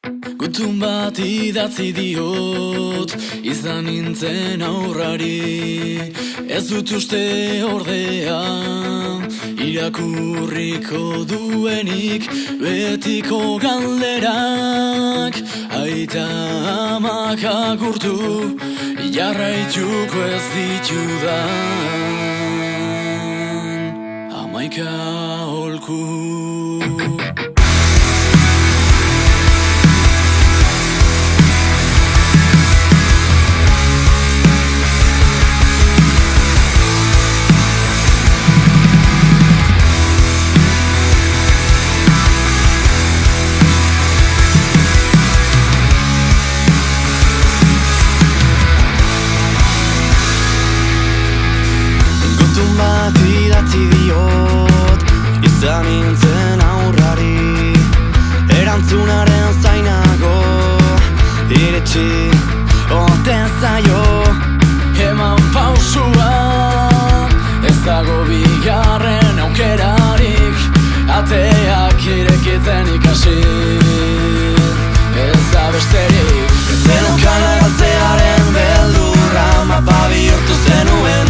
Gutun bat idatzi diot, izan nintzen aurrari. Ez dut uste ordea, irakurriko duenik betiko galderak. Aita amak agurtu, jarraituko ez ditudan 11 aholku. Idatzi diot, izan nintzen aurrari. Erantzunaren zainago, iretsi oten zaio. Eman pausua, ez dago bigarren aukerarik. Ateak irekitzen ikasi, ez da besterik. Zenukan galtzearen beldurra, mapa bihurtu zenuen.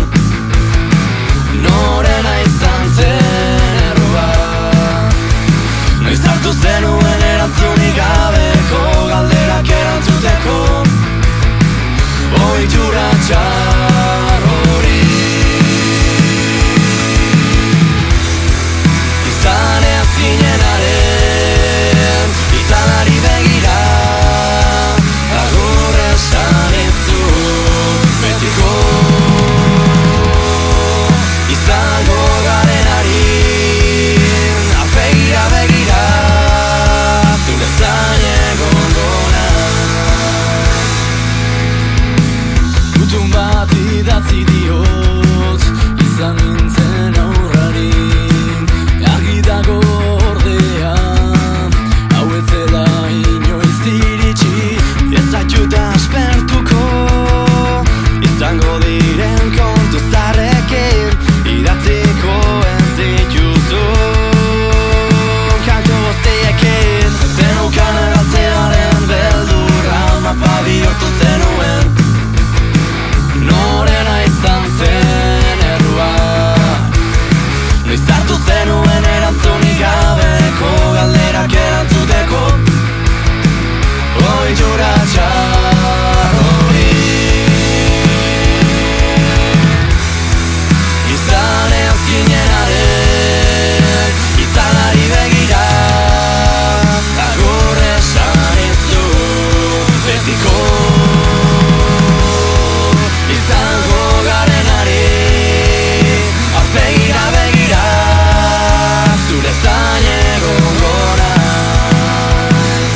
Norena izan zen errua, noiz hartu zenuen erantzunik gabeko galderak erantzuteko ohitura txar hori. Izan ez ginenaren itzalari begira, agur esan izun betiko. Izango garen harin, aurpegira begira, zure zain egongo naiz. Gutun bat idatzi diot, izan nintzen aurrari. Argi dago ordea, hau ez zela inoiz iritsi. Ez zaitut aspertuko, izango diren kontu zarrekin. Idatziko ez dituzu kantu guztiekin. Zenukan galtzearen beldurra, mapa bihurtu zenuen. Norena izan zen errua, noiz hartu zenuen erantzunik gabeko galderak erantzuteko ohitura txar hori. Izan ez ginenaren itzalari begira, agur esan izun betiko. Izango garen hari, aurpegira begira, zure zain egongo naiz.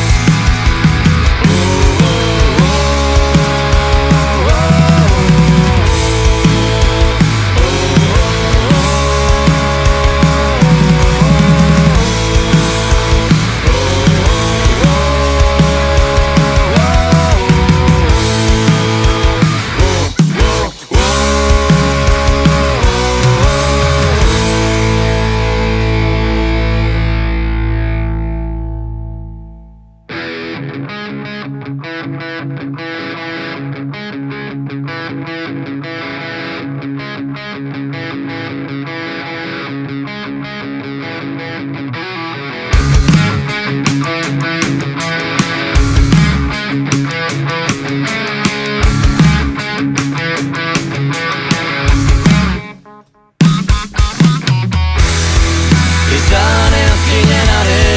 Izan ez ginenaren